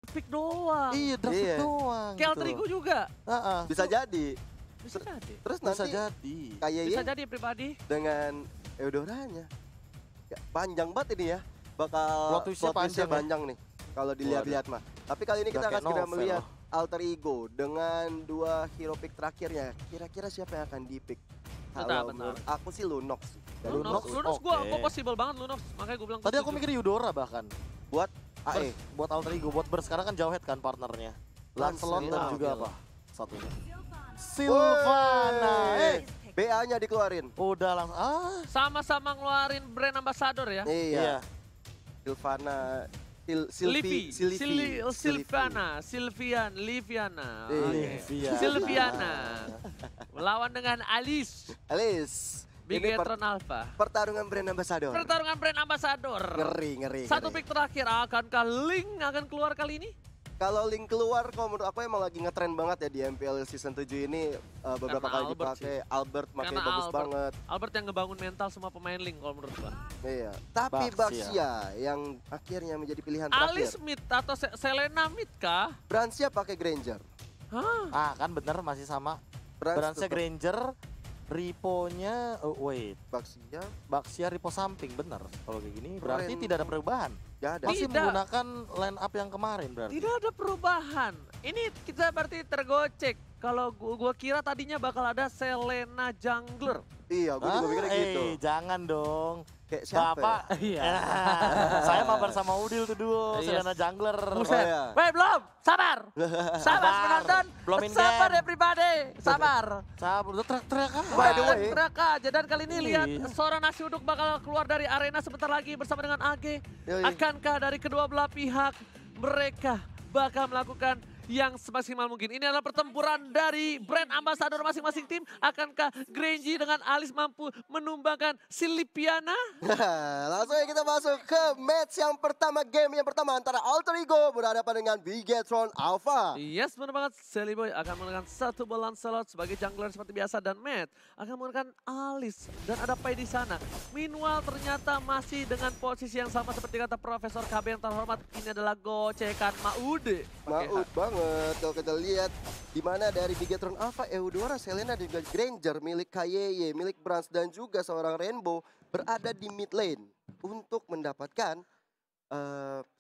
pick doang. Iya, draft Iya. doang. Kayak gitu Alterigo loh. juga. Heeh. Bisa jadi. Bisa jadi. Terus Bisa nanti jadi. Bisa kayaknya jadi pribadi. dengan Eudoranya. Ya, panjang banget ini ya. Bakal Plot twistnya panjang ya. panjang nih. Kalau dilihat-lihat mah. Tapi kali ini Udah kita akan kayak segera novel melihat loh. Alter Ego dengan 2 hero pick terakhirnya. Kira-kira siapa yang akan di pick? Bentar. Menurut aku sih Lunox sih. Dari Lunox, Lunox oke. gua possible banget Lunox. Makanya gua bilang Tadi aku mikir Eudora bahkan. Buat AE. Buat Alter Ego, buat Burst. Karena kan Jawhead kan partnernya. Lancelot dan Lancelot. juga apa? Satunya. Sylvana. BA-nya dikeluarin. Udah langsung. sama-sama ngeluarin brand ambassador ya. Iya. Sylvana. Livi, Sylvie. Silvana, Liviana. Iya. Oke. Silviana. Melawan dengan Alice, Alice. Ini Bigetron Alpha. pertarungan brand ambassador. Pertarungan brand ambassador. Ngeri. Satu pick terakhir, akankah Link akan keluar kali ini? Kalau Link keluar, kalau menurut aku emang lagi ngetren banget ya di MPL season 7 ini. Beberapa Karena kali Albert dipakai. Albert makanya Karena bagus Albert. banget. Albert yang ngebangun mental semua pemain Link kalau menurut gua. Iya. Tapi Baxia. Baxia yang akhirnya menjadi pilihan Alice terakhir. mid atau Selena mid kah? Bransnya pakai Granger. Hah? Kan bener masih sama. Brans Bransnya tetap Granger, Ripo-nya, Baxia. Baxia Ripo samping bener. Kalau kayak gini berarti Keren. tidak ada perubahan. Gak ada. Masih Tidak. menggunakan line up yang kemarin berarti. Tidak ada perubahan. Ini kita berarti tergocek. Kalau gua kira tadinya bakal ada Selena Jungler. Iya, gue juga mikirnya gitu. Jangan dong. Kayak siapa Bapak, Iya. saya mabar sama Udil tuh duo, Iya. Selena Jungler. Buset. iya. Weh belum, sabar. Sabar penonton. Belum in Sabar game. everybody. Sabar. Sabar, udah teriak-teriak kan. By the way. Teriak aja. Dan kali ini lihat Iya. seorang nasi uduk bakal keluar dari arena sebentar lagi bersama dengan AG. Yoi. Akankah dari kedua belah pihak mereka bakal melakukan yang semaksimal mungkin? Ini adalah pertempuran dari brand ambassador masing-masing tim. Akankah Grangy dengan Alice mampu menumbangkan si Lipiana? Langsung aja kita masuk ke match yang pertama, game yang pertama antara Alter Ego berhadapan dengan Bigetron Alpha. Yes, benar banget. Sally Boy akan menggunakan satu bola Lancelot sebagai jungler seperti biasa, dan Matt akan menggunakan Alice dan ada Pai di sana. Meanwhile ternyata masih dengan posisi yang sama seperti kata Profesor KB yang terhormat, ini adalah gocekan Maude. Maut banget kalau kita lihat di mana dari Bigetron Alpha, Eudora, Selena dan juga Granger milik KYY, milik Brans dan juga seorang Rainbow berada di mid lane untuk mendapatkan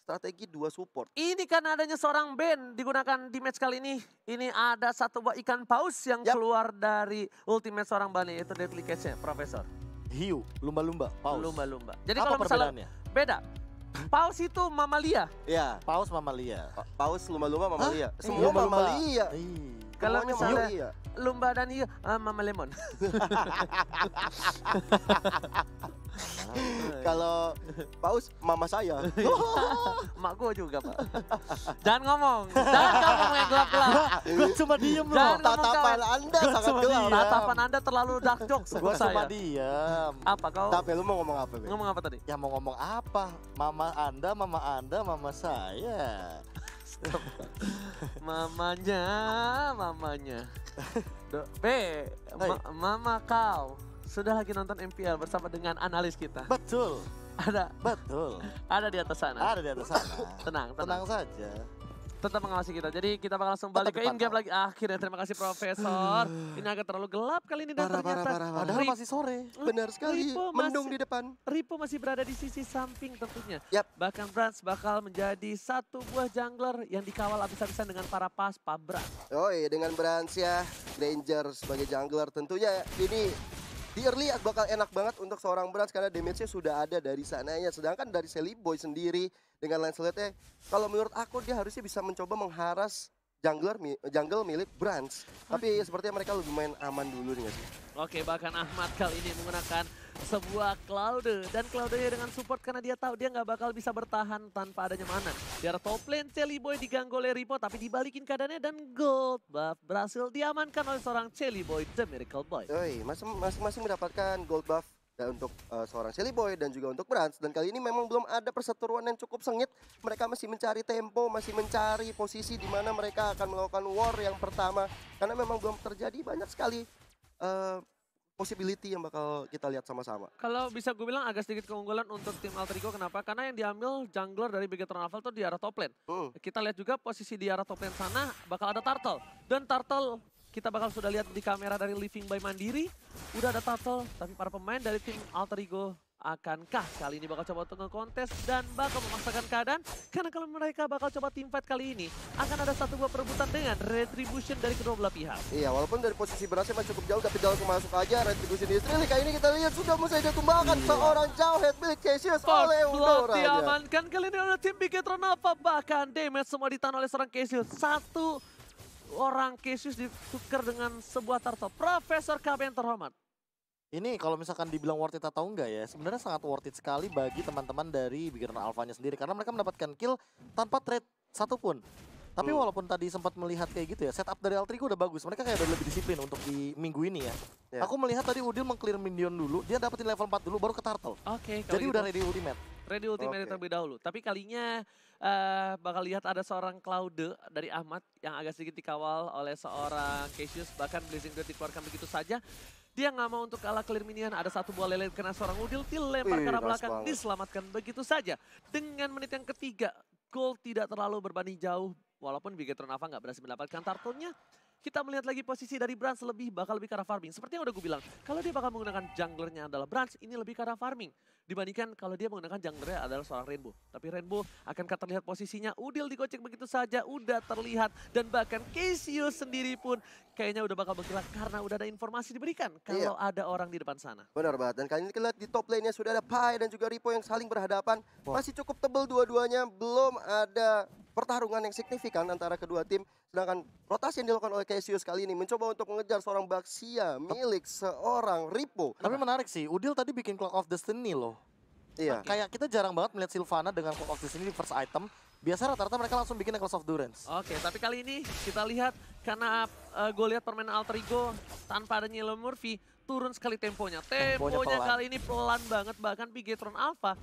strategi 2 support. Ini kan adanya seorang band digunakan di match kali ini. Ini ada satu buah ikan paus yang Yap. keluar dari ultimate seorang Bani, yaitu Deadly Catch-nya, Profesor. Hiu, lumba-lumba, paus. Lumba-lumba. Jadi Apa kalau misalnya perbedaannya? beda, paus itu mamalia. Ya, Paus mamalia. paus lumba-lumba mamalia. Iya, Semua lumba-lumba. mamalia. Iya. Kalau Semuanya misalnya mamalia. lumba dan hiu, mama lemon. Kalau paus mama saya. Mak gue juga, Pak. Jangan ngomong yang gelap-gelap. Gue cuma diem loh. Jangan ngomong Tatapan kawan. Anda sangat Cuma gelap. diam. Tatapan Anda terlalu dark jokes Gue buat cuma saya. diem. Apa kau? Tapi lu mau ngomong apa, Be? Ngomong apa tadi? Ya mau ngomong apa? Mama Anda, mama saya. Mamanya. Mama kau sudah lagi nonton MPL bersama dengan analis kita. Betul, betul. Ada di atas sana. Ada di atas sana. Tenang. Tenang saja. Tetap mengawasi kita. Jadi kita bakal langsung balik ke Tetap in-game lagi. dipantau. Akhirnya terima kasih Profesor. Ini agak terlalu gelap kali ini dan ternyata Padahal masih sore. Benar sekali, Ripo mendung masih- di depan. Ripo masih berada di sisi samping tentunya. Yap. Bahkan Brans bakal menjadi satu buah jungler yang dikawal habis-habisan dengan para Brans. Oh iya, dengan Brans ya, Granger sebagai jungler tentunya ini di early bakal enak banget untuk seorang Brans karena damage-nya sudah ada dari sananya. Sedangkan dari Sally Boy sendiri dengan Lancelot-nya, kalau menurut aku dia harusnya bisa mencoba mengharas jungle milik Brans. Tapi sepertinya mereka lebih main aman dulu nih, guys. Oke, bahkan Ahmad kali ini menggunakan sebuah Cloud, dan Cloud-nya dengan support karena dia tahu dia nggak bakal bisa bertahan tanpa adanya mana. Di arah top lane, Sally Boy diganggu oleh Ripo tapi dibalikin keadaannya dan gold buff berhasil diamankan oleh seorang Sally Boy, The Miracle Boy. Oi, masing-masing mendapatkan gold buff dan untuk seorang Sally Boy dan juga untuk Brans. Dan kali ini memang belum ada perseteruan yang cukup sengit. Mereka masih mencari tempo, masih mencari posisi di mana mereka akan melakukan war yang pertama. Karena memang belum terjadi banyak sekali possibility yang bakal kita lihat sama-sama. Kalau bisa gue bilang agak sedikit keunggulan untuk tim Alter Ego, kenapa? Karena yang diambil jungler dari Bigetron Alpha tuh di arah top lane. Kita lihat juga posisi di arah top lane sana bakal ada Turtle. Dan Turtle kita bakal sudah lihat di kamera dari Living by Mandiri. Udah ada Turtle, tapi para pemain dari tim Alter Ego akankah kali ini bakal coba untuk nge-kontes dan bakal memaksakan keadaan? Karena kalau mereka bakal coba team fight kali ini, akan ada satu buah perebutan dengan retribution dari kedua belah pihak. Iya, walaupun dari posisi berasnya masih cukup jauh, tapi langsung masuk aja retribution Israel. Kali ini kita lihat sudah mulai ditumbangkan seorang jauh head milik Cassius oleh Blood Eudora. diamankan kali ini oleh tim Bigetron Alpha, bahkan damage semua ditahan oleh seorang Cassius. Satu orang Cassius ditukar dengan sebuah turtle. Profesor KB yang terhormat. Ini kalau misalkan dibilang worth it atau enggak ya, sebenarnya sangat worth it sekali bagi teman-teman dari Bigetron Alpha-nya sendiri. Karena mereka mendapatkan kill tanpa trade satupun. Tapi walaupun tadi sempat melihat kayak gitu ya, setup dari Alter Ego udah bagus. Mereka kayak udah lebih disiplin untuk di minggu ini ya. Aku melihat tadi Udil meng-clear minion dulu, dia dapetin level 4 dulu baru ke Turtle. Oke, Jadi udah ready ultimate. Ready ultimate terlebih dahulu. Tapi kalinya bakal lihat ada seorang Cloud dari Ahmad yang agak sedikit dikawal oleh seorang Cassius. Bahkan Blazing Duet dikeluarkan begitu saja. Dia nggak mau untuk kalah clear minion. Ada satu buah lele kena seorang Udil, dilempar ke arah belakang, diselamatkan begitu saja. Dengan menit yang ketiga, gold tidak terlalu berbanding jauh. Walaupun Bigetron Alpha nggak berhasil mendapatkan turtle-nya, kita melihat lagi posisi dari Brans bakal lebih ke arah farming. Seperti yang udah gue bilang, kalau dia bakal menggunakan junglernya adalah Brans, ini lebih ke arah farming. Dibandingkan kalau dia menggunakan junglernya adalah seorang Rainbow. Tapi Rainbow akankah terlihat posisinya, Udil digocek begitu saja, udah terlihat. Dan bahkan Cassius sendiri pun kayaknya udah bakal bergerak karena udah ada informasi diberikan kalau ada orang di depan sana. Benar banget, dan kali ini kita lihat di top lane-nya sudah ada Pai dan juga Ripo yang saling berhadapan. Masih cukup tebal dua-duanya, belum ada pertarungan yang signifikan antara kedua tim. Sedangkan rotasi yang dilakukan oleh Cassius kali ini mencoba untuk mengejar seorang Baxia milik seorang Ripo. Tapi menarik sih, Udil tadi bikin Clock of Destiny loh. Iya. Kayak kita jarang banget melihat Sylvana dengan Clock of Destiny di first item. Biasa rata-rata mereka langsung bikin Necklace of Durance. Oke, tapi kali ini kita lihat karena gue lihat permainan Alter Ego tanpa adanya Yellow Murphy turun sekali temponya. Temponya kali ini pelan banget, bahkan Bigetron Alpha.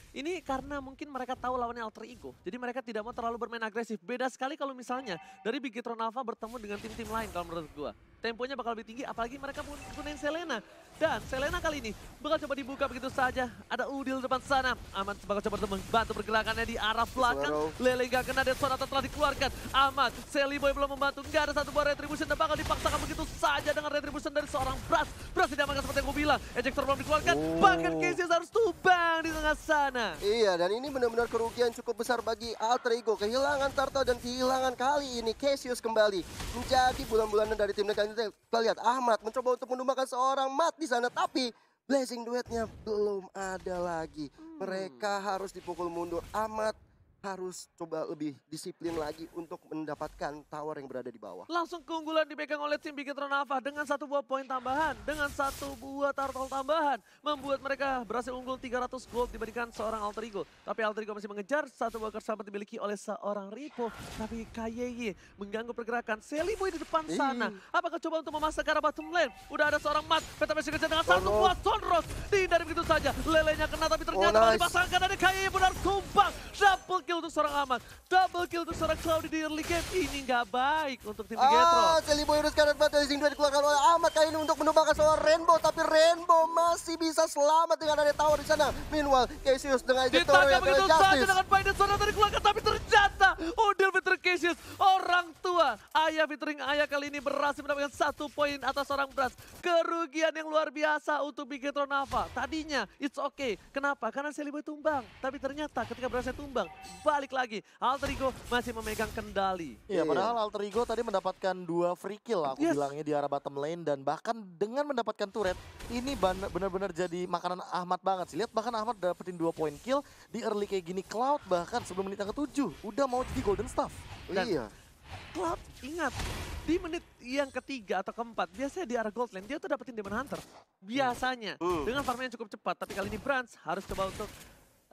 Ini karena mungkin mereka tahu lawannya Alter Ego. Jadi mereka tidak mau terlalu bermain agresif. Beda sekali kalau misalnya dari Bigetron Alpha bertemu dengan tim-tim lain kalau menurut gue. Temponya bakal lebih tinggi, apalagi mereka gunain Selena. Dan Selena kali ini bakal coba dibuka begitu saja. Ada Udil depan sana. Ahmad bakal coba membantu pergerakannya di arah belakang. Lele gak kena, dan Sonata telah dikeluarkan. Ahmad, Sally Boy belum membantu. Gak ada satu buah retribution dan bakal dipaksakan begitu saja dengan retribution dari seorang Bras. Bras tidak makan seperti yang gue bilang. Ejector belum dikeluarkan. Bahkan Cassius harus tumbang di tengah sana. Iya, dan ini benar-benar kerugian cukup besar bagi Alter Ego. Kehilangan Turtle dan kehilangan kali ini Cassius kembali menjadi bulan-bulanan dari tim mereka. Kita lihat Ahmad mencoba untuk menumbakan seorang Mat di sana, tapi Blazing Duetnya belum ada lagi. Mereka harus dipukul mundur. Ahmad harus coba lebih disiplin lagi untuk mendapatkan tower yang berada di bawah. Langsung keunggulan dipegang oleh tim Bigetron Alpha dengan satu buah poin tambahan, dengan satu buah turtle tambahan, membuat mereka berhasil unggul 300 gold dibandingkan seorang Alter Ego. Tapi Alter Ego masih mengejar satu buah kesamaan dimiliki oleh seorang Ripo. Tapi KYY mengganggu pergerakan Sally Boy di depan sana. Apakah coba untuk memasang ke arah bottom lane? Udah ada seorang Mat, Peta masih kejar dengan satu buah Sonros. Dihindari begitu saja, lelenya kena tapi ternyata dipasangkan ada KYY benar tumbang. Double kill untuk seorang Ahmad, double kill untuk seorang Cloudy di early game. Ini nggak baik untuk tim Bigetron. Sally Boy urus kanan banget, Blazing Duet dikeluarkan oleh Ahmad kali ini untuk menumbangkan seorang Rainbow, tapi Rainbow masih bisa selamat dengan ada tower di sana. Meanwhile, Cassius dengan ejector ditangkap begitu saja dengan Biden Sonata dikeluarkan, tapi ternyata Udil featuring Cassius, orang tua ayah featuring ayah kali ini berhasil mendapatkan 1 poin atas seorang Bras. Kerugian yang luar biasa untuk Bigetron Alpha. Tadinya it's okay. Kenapa? Karena Sally Boy tumbang, tapi ternyata ketika berhasil tumbang, balik lagi, Alter Ego masih memegang kendali. Iya, padahal Alter Ego tadi mendapatkan 2 free kill aku bilangnya di arah bottom lane. Dan bahkan dengan mendapatkan turret, ini benar-benar jadi makanan Ahmad banget sih. Lihat bahkan Ahmad dapetin 2 point kill di early kayak gini. Cloud bahkan sebelum menit yang ke-7 udah mau jadi golden staff. Iya. Cloud, ingat, di menit yang ketiga atau keempat, biasanya di arah gold lane, dia tuh dapetin Demon Hunter. Biasanya, dengan farmnya cukup cepat, tapi kali ini Brans harus coba untuk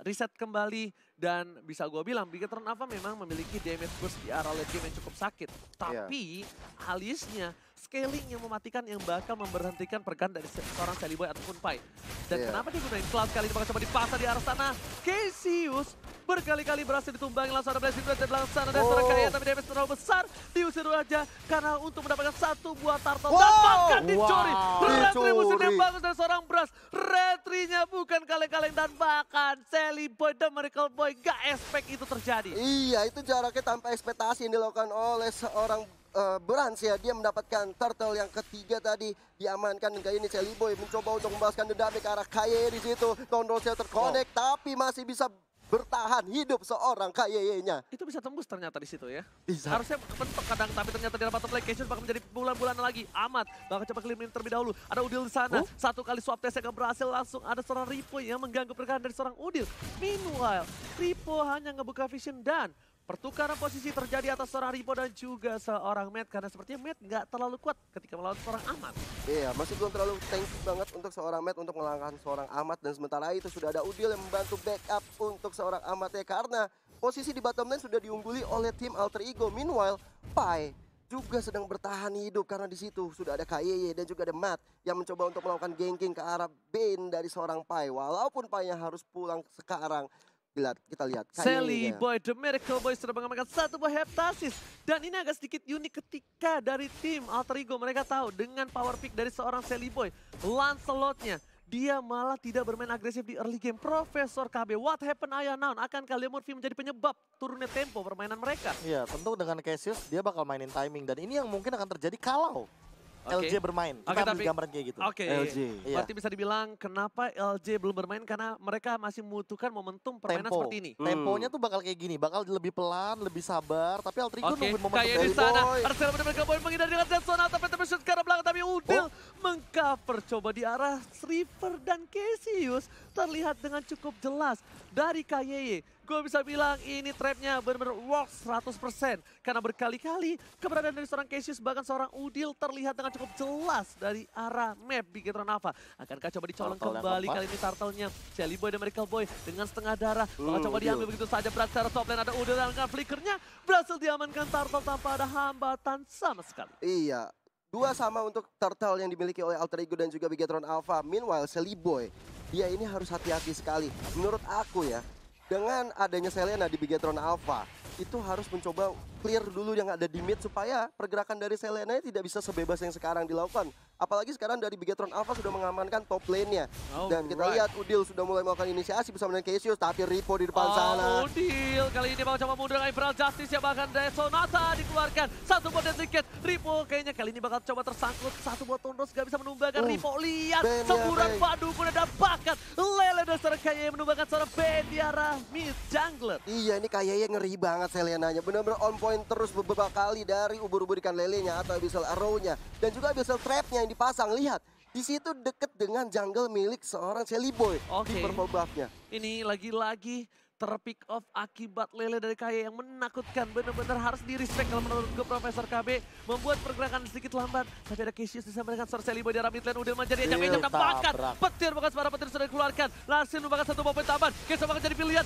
reset kembali. Dan bisa gue bilang, Bigetron Alpha memang memiliki damage boost di arah late game yang cukup sakit. Tapi alisnya scaling yang mematikan yang bakal memberhentikan pergerakan dari seorang Celiboy ataupun Pai. Dan Iya. kenapa dia gunain Cloud kali ini bakal coba dipasang di arah sana. Cassius berkali-kali berhasil ditumbangin langsung ada Blazing Blade dari belakang sana. Dan seorang kaya tapi damage terlalu besar. Diusir aja karena untuk mendapatkan satu buah turtle. Dan bahkan dicuri. Retribution yang bagus dari seorang Brass. Retrinya bukan kaleng-kaleng dan bahkan Celiboy The Miracle Boy gak expect itu terjadi. Iya, itu jaraknya tanpa ekspektasi yang dilakukan oleh seorang Brans ya. Dia mendapatkan turtle yang ketiga tadi diamankan dan kali ini Celiboy mencoba untuk membalaskan dendamnya ke arah Kaye di situ. Tondrosnya terkonek tapi masih bisa bertahan hidup seorang Kaye-nya. Itu bisa tembus ternyata di situ ya. Bisa. Harusnya mentok kadang tapi ternyata dia dapat play Cassius bakal menjadi bulan-bulan lagi. Amat bakal coba clearing terlebih dahulu. Ada Udil di sana. Satu kali swap testnya gak berhasil langsung ada seorang Ripo yang mengganggu pergerakan dari seorang Udil. Meanwhile, Ripo hanya ngebuka vision dan pertukaran posisi terjadi atas seorang Ripo dan juga seorang Matt karena sepertinya Matt nggak terlalu kuat ketika melawan seorang Amat. Iya, masih belum terlalu tanky banget untuk seorang Matt untuk mengalahkan seorang Amat. Dan sementara itu sudah ada Udil yang membantu backup untuk seorang Amat ya. Karena posisi di bottom lane sudah diungguli oleh tim Alter Ego. Meanwhile, Pai juga sedang bertahan hidup karena di situ sudah ada Kaye dan juga ada Matt yang mencoba untuk melakukan ganking ke arah Bane dari seorang Pai. Walaupun Pai yang harus pulang sekarang. Kita lihat Celiboy The Miracle Boy sudah mengamankan satu buah heptasis. Dan ini agak sedikit unik ketika dari tim Alter Ego mereka tahu dengan power pick dari seorang Celiboy. Lancelotnya dia malah tidak bermain agresif di early game. Profesor KB, what happened ayah naon? Akankah Leo Murphy menjadi penyebab turunnya tempo permainan mereka? Iya, tentu dengan Cassius dia bakal mainin timing dan ini yang mungkin akan terjadi kalau LJ bermain. Kita ambil gambaran kayak gitu. Oke, LJ. berarti bisa dibilang kenapa LJ belum bermain karena mereka masih membutuhkan momentum permainan Tempo. seperti ini. Temponya tuh bakal kayak gini, bakal lebih pelan, lebih sabar, tapi Alter Ego Oke, nungguin momentum kayak di dari sana. Boy. Arsenal benar-benar Boy menghindar dengan Zensona tapi shoot ke arah belakang. Tapi Udil mengcover coba di arah River dan Cassius. Terlihat dengan cukup jelas dari Kaye. Gue bisa bilang ini trapnya benar-benar works 100%. Karena berkali-kali keberadaan dari seorang Cassius bahkan seorang Udil terlihat dengan cukup jelas dari arah map Bigetron Alpha. Akankah coba dicolong Turtle yang kembali keempat. kali ini Turtle-nya. Celiboy dan Miracle Boy dengan setengah darah. Bakal coba Udil. diambil begitu saja. Secara top lane ada Udil dengan flickernya. Berhasil diamankan Turtle tanpa ada hambatan sama sekali. Iya, 2 sama untuk turtle yang dimiliki oleh Alter Ego dan juga Bigetron Alpha. Meanwhile, Celiboy, dia ini harus hati-hati sekali. Menurut aku ya, dengan adanya Selena di Bigetron Alpha, itu harus mencoba clear dulu yang ada di mid supaya pergerakan dari Selena tidak bisa sebebas yang sekarang dilakukan. Apalagi sekarang dari Bigetron Alpha sudah mengamankan top lane-nya. Dan kita lihat Udil sudah mulai melakukan inisiasi bersama dengan Cassius, tapi Ripo di depan sana. Udil kali ini bakal coba mundur dengan Imperial Justice ya, bahkan dari Sonata dikeluarkan. Satu buat tiket. Ripo kayaknya kali ini bakal coba tersangkut. Satu buat Tondros gak bisa menumbangkan. Ripo lihat Ben, semburan Ben. padu pun ada bahkan Lele dan seorang Kaye menumbangkan seorang Ben di arah mid jungler. Iya, ini kayaknya ngeri banget Selenanya. Benar-benar on point terus beberapa kali dari ubur-ubur ikan lelenya atau abyssal arrow-nya. Dan juga abyssal trap-nya yang dipasang. Lihat, di situ deket dengan jungle milik seorang Celiboy di Oke. purple buff-nya. Ini lagi-lagi terpick off akibat Lele dari Kaye yang menakutkan. Benar-benar harus di-respect kalau menurut gue Profesor KB. Membuat pergerakan sedikit lambat. Tapi ada Cassius disampaikan seorang Celiboy di arah mid lane. Udil menjadi ejak-ejak dan bahkan petir bekas para petir sudah dikeluarkan. Langsung merupakan satu buah poin tambahan. Cassius bakal jadi pilihan.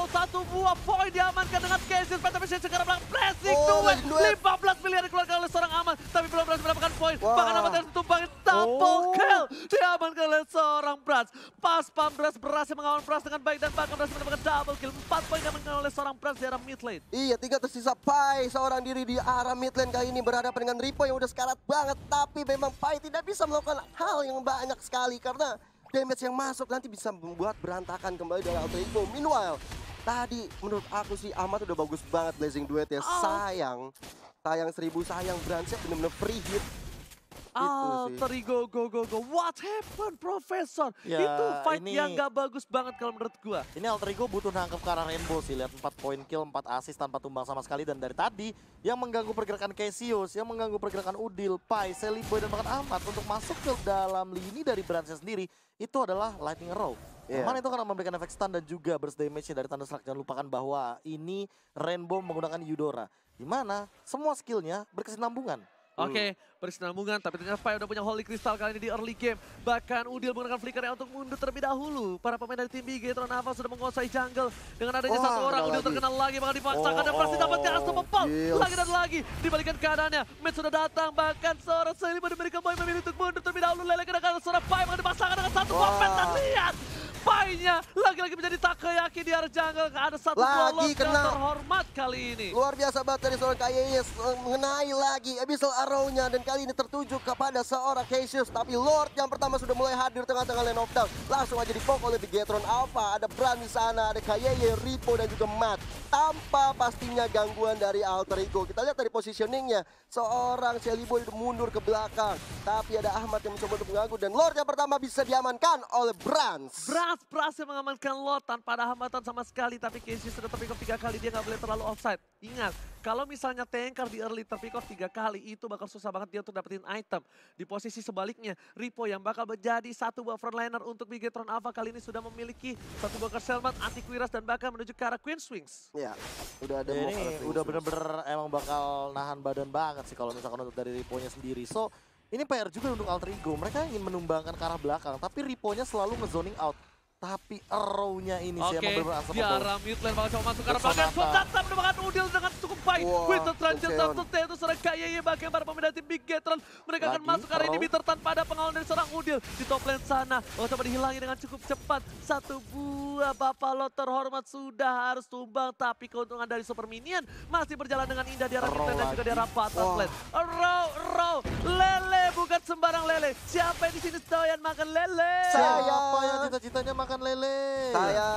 Satu buah poin diamankan dengan Cassius. Tapi sekarang belakang pressing duet. 15 miliar dikeluarkan oleh seorang Aman. Tapi belum berhasil mendapatkan poin. Bahkan Aman harus tumbangin double kill. Diamankan oleh seorang Brans. Pas Pam Brans berhasil mengawal Brans dengan baik dan bahkan berhasil mendapatkan double kill. 4 poin diamankan oleh seorang Brans di arah mid lane. Iya, 3 tersisa Pai seorang diri di arah mid lane kali ini berhadapan dengan Ripo yang udah sekarat banget. Tapi memang Pai tidak bisa melakukan hal yang banyak sekali karena damage yang masuk nanti bisa membuat berantakan kembali dari Alter Ego. Meanwhile, tadi menurut aku sih Amat udah bagus banget Blazing Duet ya. Sayang 1000 sayang Bransnya bener-bener free hit. Alter Ego, go. What happened, Profesor? Ya, Itu fight ini- yang gak bagus banget kalau menurut gua. Ini Alter Ego butuh nangkep ke arah Rainbow sih. Lihat 4 poin kill, 4 assist tanpa tumbang sama sekali. Dan dari tadi yang mengganggu pergerakan Cassius, yang mengganggu pergerakan Udil, Pai, Celiboy dan bahkan Amat untuk masuk ke dalam lini dari Bransnya sendiri. Itu adalah Lightning Arrow. Iya. Mana itu karena memberikan efek stun dan juga burst damage-nya dari Thunderstruck. Jangan lupakan bahwa ini Rainbow menggunakan Eudora. Dimana semua skillnya berkesinambungan. Oke, berkesinambungan, tapi ternyata Pai udah punya Holy Crystal kali ini di early game. Bahkan Udil menggunakan flickernya untuk mundur terlebih dahulu. Para pemain dari tim Bigetron Alpha sudah menguasai jungle. Dengan adanya Wah, satu orang, kena Udil lagi. terkenal lagi, bakal dipaksakan dan pasti dapat custom pop. Shields. Lagi dan lagi dibalikan keadaannya. Match sudah datang, bahkan seorang Seliboy diberikan Boy memilih untuk mundur terlebih dahulu. Lele kedatangan seorang Pai yang dipasangkan dengan satu buffet dan lihat Pai-nya lagi-lagi menjadi Takoyaki di arah jungle. Ada satu Lagi blow kena. terhormat kali ini. Luar biasa banget dari seorang Kayes mengenai lagi Abyssal Arrow-nya dan kali ini tertuju kepada seorang Cassius. Tapi Lord yang pertama sudah mulai hadir tengah-tengah lane of down. Langsung aja dipokok oleh Bigetron Alpha. Ada Bran di sana, ada Kayeye, Ripo dan juga Matt. Tanpa pastinya gangguan dari Alter Ego. Kita lihat dari positioningnya. Seorang Shellyboy mundur ke belakang. Tapi ada Ahmad yang mencoba untuk mengganggu. Dan Lord yang pertama bisa diamankan oleh Brans. Brans berhasil mengamankan Lord tanpa ada hambatan sama sekali. Tapi Casey sudah terpick off 3 kali, dia nggak boleh terlalu offside. Ingat, kalau misalnya tanker di early terpick off 3 kali, itu bakal susah banget dia untuk dapetin item. Di posisi sebaliknya, Ripo yang bakal menjadi satu buah frontliner untuk Bigetron Alpha kali ini sudah memiliki satu buah Selmat, anti-Quiras dan bahkan menuju ke arah Queen Swings. Ya, udah ada Ya, mau ini udah bener-bener emang bakal nahan badan banget sih kalau misalkan untuk dari Ripo-nya sendiri. So, ini PR juga untuk Alter Ego. Mereka ingin menumbangkan ke arah belakang, tapi Ripo-nya selalu nge-zoning out. Tapi arrow-nya ini sih emang bener-bener di unstoppable. arah mid lane bakal coba masuk ke arah Sonata. belakang. Sonata menemukan Udil dengan cukup baik. Wah, Winter Transit Lucian. satu itu seorang Kayeye bahkan para pemain dari tim Bigetron. Mereka akan Lagi, masuk ke arah arrow. inhibitor tanpa ada pengawalan dari seorang Udil. Di top lane sana, coba dihilangi dengan cukup cepat. Satu buah Buffalo terhormat sudah harus tumbang. Tapi keuntungan dari Super Minion masih berjalan dengan indah di arah mid Arrow lane dan juga di arah bottom Wah. lane. Arrow, Lele bukan sembarang Lele. Siapa yang di sini doyan makan Lele? Siapa yang cita-citanya makan lele? Saya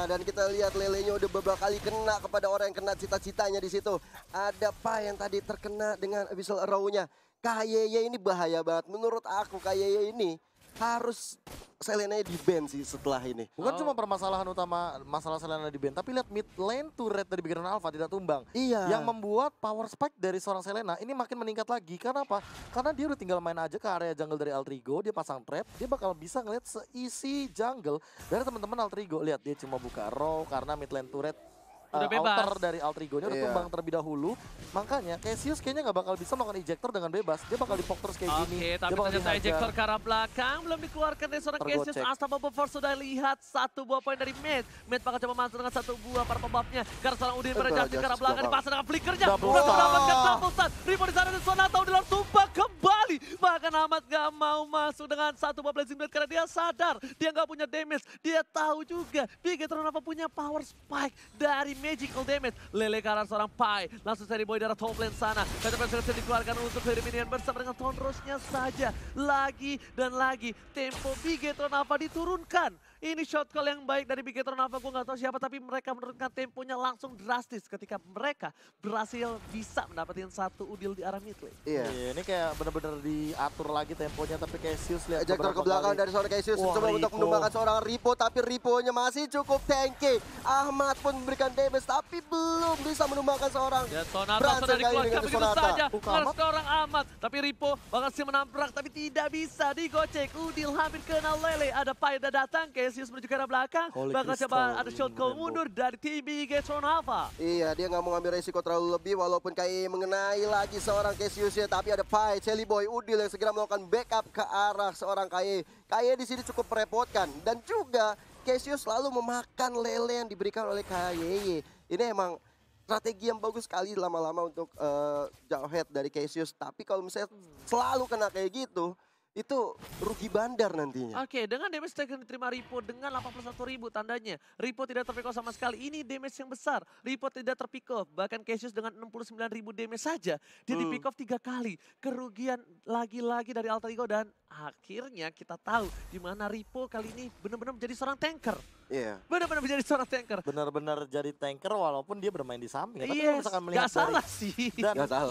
dan kita lihat lelenya udah beberapa kali kena kepada orang yang kena cita-citanya di situ. Ada Pai yang tadi terkena dengan Abyssal Arrow-nya. Kayeye ini bahaya banget. Menurut aku Kayeye ini harus Selena di ban sih setelah ini. Bukan cuma permasalahan utama masalah Selena di ban, tapi lihat mid lane turret dari Bigetron Alpha tidak tumbang. Iya. Yang membuat power spike dari seorang Selena ini makin meningkat lagi. Karena apa? Karena dia udah tinggal main aja ke area jungle dari Alter Ego, dia pasang trap, dia bakal bisa ngeliat seisi jungle dari teman-teman Alter Ego. Lihat dia cuma buka row karena mid lane turret Udah bebas. outer dari Alter Ego-nya udah Iya. tumbang terlebih dahulu. Makanya Cassius kayaknya nggak bakal bisa melakukan ejector dengan bebas. Dia bakal dipok terus kayak gini. Oke, tapi Dia bakal ternyata dihajar. ejector ke arah belakang belum dikeluarkan dari seorang Tergocek. Cassius. Unstoppable Force sudah lihat satu buah poin dari Mid. Mid bakal coba masuk dengan satu buah para pembuffnya. Karena seorang Udin berjalan ke arah belakang dipasang dengan flickernya. Double Udah stun. mendapatkan double stun. Ripo di sana dan Sonata udah langsung tumbang kembali. Bahkan Ahmad gak mau masuk dengan satu buah Blazing Blade karena dia sadar dia gak punya damage. Dia tahu juga Bigetron apa punya power spike dari magical damage. Lele ke arah seorang Pai. Langsung seri boy darah top lane sana. Kaca berhasil dikeluarkan untuk dari minion bersama dengan Tone Rose-nya saja. Lagi dan lagi tempo Bigetron apa diturunkan. Ini shot call yang baik dari Bigetron Alpha. Gue gak tahu siapa tapi mereka menurunkan temponya langsung drastis ketika mereka berhasil bisa mendapatkan satu udil di arah mid lane. Iya. Iya, ini kayak bener-bener diatur lagi temponya, tapi Cassius lihat Ejector ke beberapa belakang kali. dari seorang Cassius Wah, mencoba untuk Ripo. menumbangkan seorang Ripo, tapi Ripo-nya masih cukup tanky. Ahmad pun memberikan damage tapi belum bisa menumbangkan seorang Dan Sonata Brans sudah kali ini dikeluarkan dengan begitu Sonata. saja. Bukan Harus Ahmad. ke orang Ahmad. Tapi Ripo bakal sih menabrak tapi tidak bisa digocek. Udil hampir kena Lele. Ada Pai udah datang. Cassius menuju ke arah belakang. Holy Bakal Crystal, coba ada shot call Rainbow. mundur dari tim Bigetron Alpha. Iya, dia nggak mau ngambil resiko terlalu lebih walaupun kayak mengenai lagi seorang Cassius ya, tapi ada Pai, Shellyboy, Udil yang segera melakukan backup ke arah seorang Kaye. Kaye di sini cukup merepotkan dan juga Cassius selalu memakan lele yang diberikan oleh Kaye. Ini emang strategi yang bagus sekali lama-lama untuk jauh head dari Cassius, tapi kalau misalnya selalu kena kayak gitu, itu rugi bandar nantinya. Oke, dengan damage tag yang diterima Ripo dengan 81.000 tandanya. Ripo tidak terpick off sama sekali. Ini damage yang besar. Ripo tidak terpick off. Bahkan Cassius dengan 69.000 damage saja. Dia di pick off 3 kali. Kerugian lagi-lagi dari Alter Ego dan akhirnya kita tahu di mana Ripo kali ini benar-benar menjadi seorang tanker. Iya. Benar-benar menjadi seorang tanker. Benar-benar jadi tanker walaupun dia bermain di samping. Tapi kalau Yes, misalkan melihat gak salah sih. dan Nggak salah.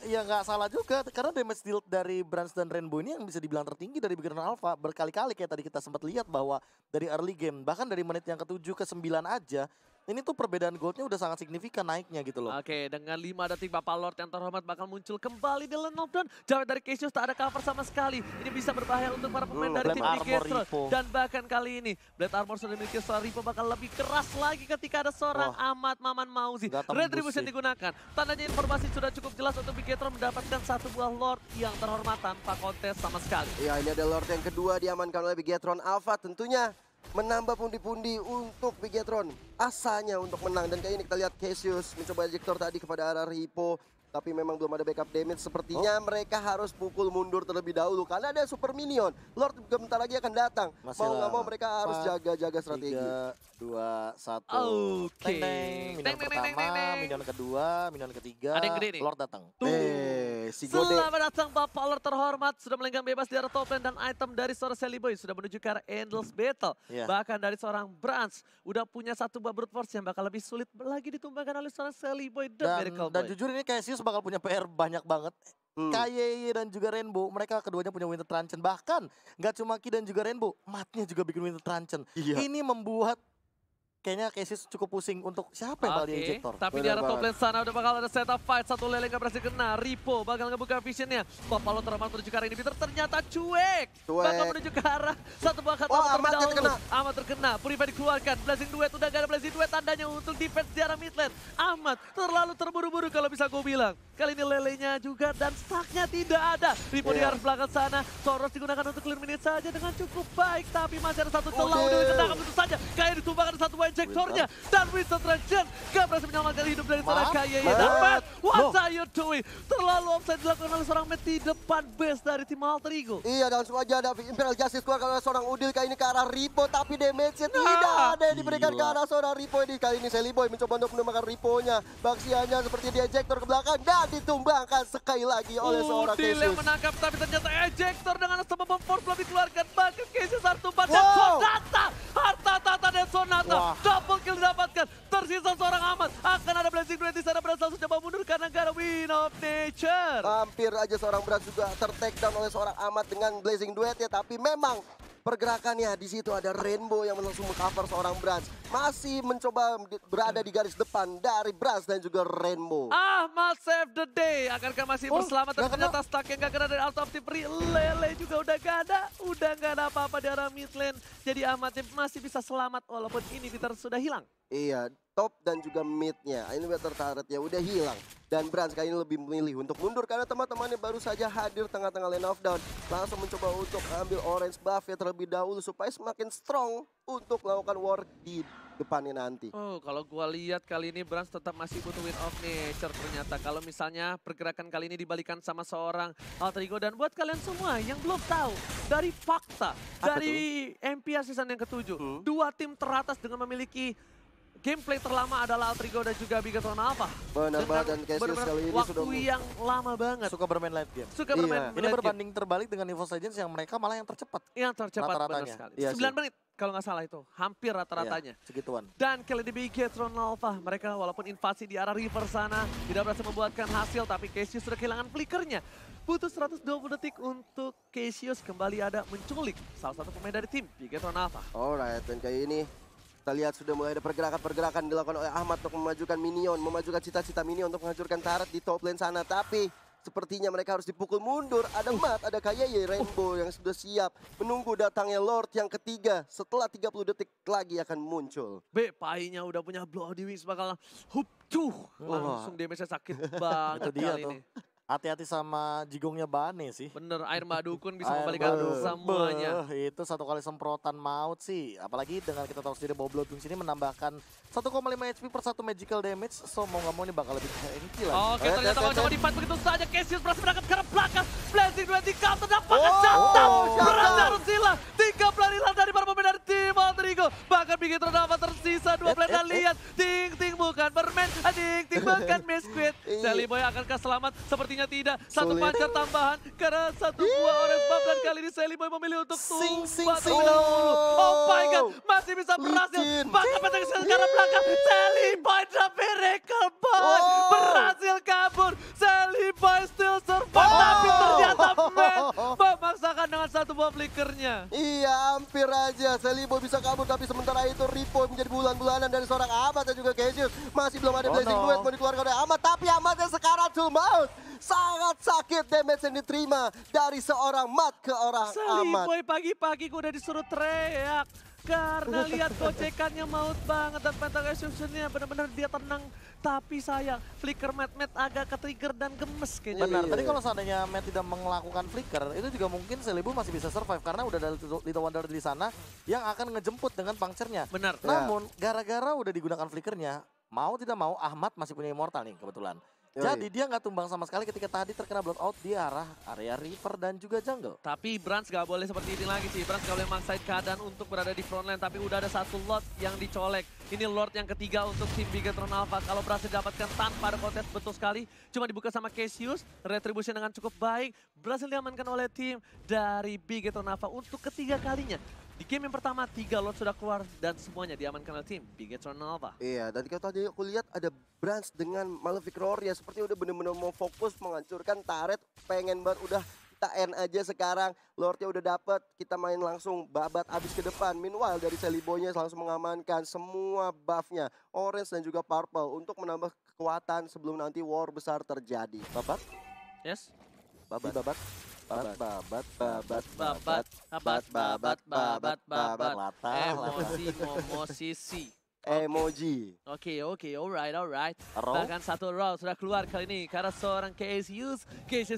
ya nggak salah juga karena damage deal dari Brans dan Rainbow ini yang bisa dibilang tertinggi dari Bigetron Alpha berkali-kali kayak tadi kita sempat lihat bahwa dari early game bahkan dari menit yang ke-7 ke 9 aja ini tuh perbedaan goldnya udah sangat signifikan naiknya gitu loh. Oke, dengan 5 detik Bapak Lord yang terhormat bakal muncul kembali di lane knockdown. Jauh dari Cassius tak ada cover sama sekali. Ini bisa berbahaya untuk para pemain dari Blade tim Armor Bigetron. Ripo. Dan bahkan kali ini Blade Armor sudah dimiliki seorang Ripo bakal lebih keras lagi ketika ada seorang Ahmad Maman Mauzi. Nggak tembus Retribution sih. digunakan. Tandanya informasi sudah cukup jelas untuk Bigetron mendapatkan satu buah Lord yang terhormat tanpa kontes sama sekali. Iya, ini ada Lord yang kedua diamankan oleh Bigetron Alpha. Tentunya menambah pundi-pundi untuk Bigetron. Asanya untuk menang, dan kayak ini kita lihat Cassius mencoba ejector tadi kepada arah Ripo. Tapi memang belum ada backup damage. Sepertinya mereka harus pukul mundur terlebih dahulu karena ada super minion. Lord juga bentar lagi akan datang. Mau nggak mau mereka harus jaga-jaga strategi. 3, 2, 1. Oke. Minion pertama, minion kedua, minion ketiga. Ada yang gede nih. Lord datang. Si Gode. Selamat datang Bapak Lord terhormat. Sudah melenggang bebas di arah top lane dan item dari seorang Sally Boy sudah menuju ke arah Endless Battle. Iya. Bahkan dari seorang Brans udah punya satu buah brute force yang bakal lebih sulit lagi ditumbangkan oleh seorang Sally Boy dan Miracle Dan Boy. jujur ini Cassius bakal punya PR banyak banget. KYY dan juga Rainbow, mereka keduanya punya Winter Truncheon. Bahkan nggak cuma Ki dan juga Rainbow, Matnya juga bikin Winter Truncheon. Iya. Ini membuat kayaknya Cassius cukup pusing untuk siapa yang bakal di ejector. Tapi di arah top lane sana udah bakal ada setup fight. Satu lele nggak berhasil kena. Ripo bakal ngebuka visionnya. Papalo terlalu menuju ke arah ini. Peter ternyata cuek. Bakal menuju ke arah satu buah kata Amat yang terkena. Amat terkena. Purify dikeluarkan. Blazing Duet udah gak ada Blazing Duet. Tandanya untuk defense di arah mid lane. Amat terlalu terburu-buru kalau bisa gue bilang. Kali ini lelenya juga dan stucknya tidak ada. Ripo di arah belakang sana. Soros digunakan untuk clear minute saja dengan cukup baik. Tapi masih ada satu celah. Udah dikendangkan tentu saja. Kayak ditumbangkan satu buah ejektornya. Dan Winston Truncheon gak berhasil menyelamatkan hidup dari seorang KYY. Dapat, what are you doing? Terlalu offside dilakukan oleh seorang Matt di depan base dari tim Alter Ego. Iya, dan sengaja ada Imperial Justice keluar oleh seorang Udil kali ini ke arah Ripo, tapi damage-nya tidak ada yang diberikan ke arah seorang Ripo ini. Kali ini Sally Boy mencoba untuk menemukan Ripo-nya. Baksiannya seperti di ejector ke belakang dan ditumbangkan sekali lagi oleh seorang Udil yang Cassius. menangkap, tapi ternyata ejector dengan sama bom force belum dikeluarkan. Bahkan Cassius harus tumpah dan Wow. Sonata. Harta tata dan Sonata. Wah. Double kill didapatkan. Tersisa seorang Amat. Akan ada Blazing Duet di sana. Berhasil langsung coba mundur karena gak ada Win of Nature. Hampir aja seorang Brans juga ter-take down oleh seorang Amat dengan Blazing Duet ya, tapi memang pergerakannya di situ ada Rainbow yang langsung mengcover seorang Brans. Masih mencoba berada di garis depan dari Brans dan juga Rainbow. Ahmad save the day. Akankah masih berselamat? Dan nggak ternyata stuck yang gak kena dari Out of Team Free. Lele juga udah gak ada. Udah gak ada apa-apa di arah mid lane. Jadi Ahmad masih bisa selamat walaupun ini Peter sudah hilang. Iya, top dan juga mid-nya. Ini Inhibitor turret-nya udah hilang. Dan Brans kali ini lebih memilih untuk mundur karena teman-temannya baru saja hadir tengah-tengah lane of down. Langsung mencoba untuk ambil orange buff ya terlebih dahulu supaya semakin strong untuk melakukan war di depannya nanti. Oh, kalau gua lihat kali ini Brans tetap masih butuh Win of Nature ternyata. Kalau misalnya pergerakan kali ini dibalikan sama seorang Alter Ego. Dan buat kalian semua yang belum tahu, dari fakta, dari MPR season yang ke-7, dua tim teratas dengan memiliki gameplay terlama adalah Alter Ego dan juga Bigetron Alpha. Benar banget, dan Cassius benar-benar kali ini waktu sudah yang lama banget. Suka bermain late game. Suka bermain Iya. Ini late game. berbanding terbalik dengan EVOS Legends yang mereka malah yang tercepat. Yang tercepat benar rata-ratanya. sekali. Iya 9 sih. menit kalau nggak salah itu. Hampir rata-ratanya. Iya, segituan. Dan kali ini Bigetron Alpha, mereka walaupun invasi di arah river sana tidak berhasil membuatkan hasil, tapi Cassius sudah kehilangan flickernya. Butuh 120 detik untuk Cassius kembali ada menculik salah satu pemain dari tim Bigetron Alpha. Alright, dan kayak ini kita lihat sudah mulai ada pergerakan-pergerakan dilakukan oleh Ahmad untuk memajukan minion, memajukan cita-cita minion untuk menghancurkan turret di top lane sana. Tapi sepertinya mereka harus dipukul mundur. Ada Mat, ada KYY, Rainbow yang sudah siap menunggu datangnya Lord yang ketiga. Setelah 30 detik lagi akan muncul. Painya udah punya Bloody Wings bakal langsung damage-nya sakit banget Itu dia kali tuh. ini. Hati-hati sama jigongnya Bane sih. Bener, air madukun bisa Air membalikan madu. semuanya. Itu satu kali semprotan maut sih. Apalagi dengan kita tahu sendiri bahwa Blood Wings ini menambahkan 1,5 HP per satu magical damage. So mau nggak mau ini bakal lebih hengki lagi. Oke, ternyata coba di fight begitu saja. Cassius berhasil berangkat ke arah belakang. Blazing Duet di counter dapatkan Shutdown. Berantar sila. 3 plan hilang dari para pemain dari tim Alter Ego. Bahkan Bigetron Alpha tersisa 2 plan dan lihat. Ting-ting bukan bermain. Ting-ting bukan Mesquid. Sally Boy akankah selamat? Sepertinya tidak. Satu Sulit. pancar tambahan karena satu buah orange buff. Dan kali ini Sally Boy memilih untuk Sing, sing, tumba sing. terlebih dahulu. Oh my god, masih bisa berhasil. Licin. Bahkan pencet ke arah belakang. Sally Boy the Miracle Boy berhasil kabur. Sally Boy still survive, tapi ternyata Man memaksakan dengan satu buah flickernya. Iya, hampir aja Sally Boy bisa kabur, tapi sementara itu Ripo menjadi bulan-bulanan dari seorang Ahmad dan juga Cassius. Masih belum ada Blazing Duet mau dikeluarkan oleh Ahmad, tapi Ahmadnya sekarang maut. Sangat sakit damage yang diterima dari seorang Mat ke orang Sally Ahmad. Boy pagi-pagi gue udah disuruh teriak. Karena lihat gocekannya maut banget dan Pentagon Execution-nya benar-benar dia tenang. Tapi sayang, flicker Matt agak ke-trigger dan gemes kayaknya. Benar, tadi kalau seandainya Matt tidak melakukan flicker, itu juga mungkin Celebu masih bisa survive karena udah ada Little Wonder di sana yang akan ngejemput dengan puncture-nya. Benar. Namun, gara-gara udah digunakan flickernya, mau tidak mau Ahmad masih punya immortal nih kebetulan. Jadi dia nggak tumbang sama sekali ketika tadi terkena blood out di arah area River dan juga jungle. Tapi Brans gak boleh seperti ini lagi sih. Brans gak boleh maksain keadaan untuk berada di frontline. Tapi udah ada satu Lord yang dicolek. Ini Lord yang ketiga untuk tim Bigetron Alpha. Kalau berhasil didapatkan tanpa ada kontes betul sekali. Cuma dibuka sama Cassius. Retribution dengan cukup baik. Berhasil diamankan oleh tim dari Bigetron Alpha untuk ketiga kalinya. Di game yang pertama, 3 Lord sudah keluar dan semuanya diamankan oleh tim Bigetron Alpha. Iya, dan kalau tadi aku lihat ada Brans dengan Malefic Roar ya, seperti udah bener-bener mau fokus menghancurkan turret, pengen banget udah kita end aja sekarang. Lordnya udah dapet, kita main langsung babat abis ke depan. Meanwhile dari Celeboynya langsung mengamankan semua buffnya, Orange dan juga Purple untuk menambah kekuatan sebelum nanti war besar terjadi. Babat? Yes? Babat? Babat? Babat. Latah. Musisi. Emoji. Oke, alright. Roll. Bahkan satu roll sudah keluar kali ini karena seorang Cassius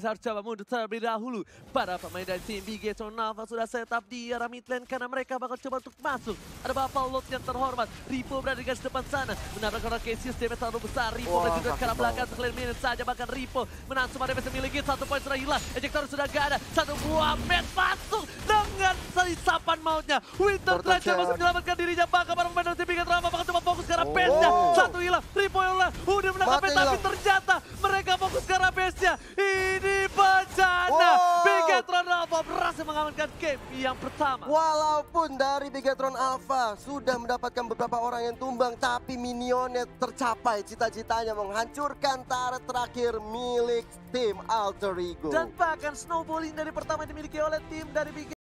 harus coba mundur terlebih dahulu. Para pemain dari tim Bigetron Alpha sudah setup di arah mid lane karena mereka bakal coba untuk masuk. Ada Bapak Lord yang terhormat. Ripo berada di garis depan sana. Menabrak orang Cassius, damage terlalu besar. Ripo Wah, berada ke arah sakit belakang sekalian minute saja. Bahkan Ripo menahan semua damage yang miliki. 1 poin sudah hilang. Ejector sudah gak ada. Satu buah match masuk dengan isapan mautnya. Winter Clash yang masih menyelamatkan dirinya. Bahkan para pemain dari tim Bigetron Alpha bakal coba fokus ke arah base-nya. Satu hilang, Ripo hilang. Udah menangkap base, tapi ternyata mereka fokus ke arah base-nya. Ini bencana. Bigetron Alpha berhasil mengamankan game yang pertama. Walaupun dari Bigetron Alpha sudah mendapatkan beberapa orang yang tumbang, tapi minionnya tercapai cita-citanya menghancurkan turret terakhir milik tim Alter Ego. Dan bahkan snowballing dari pertama dimiliki oleh tim dari Bigetron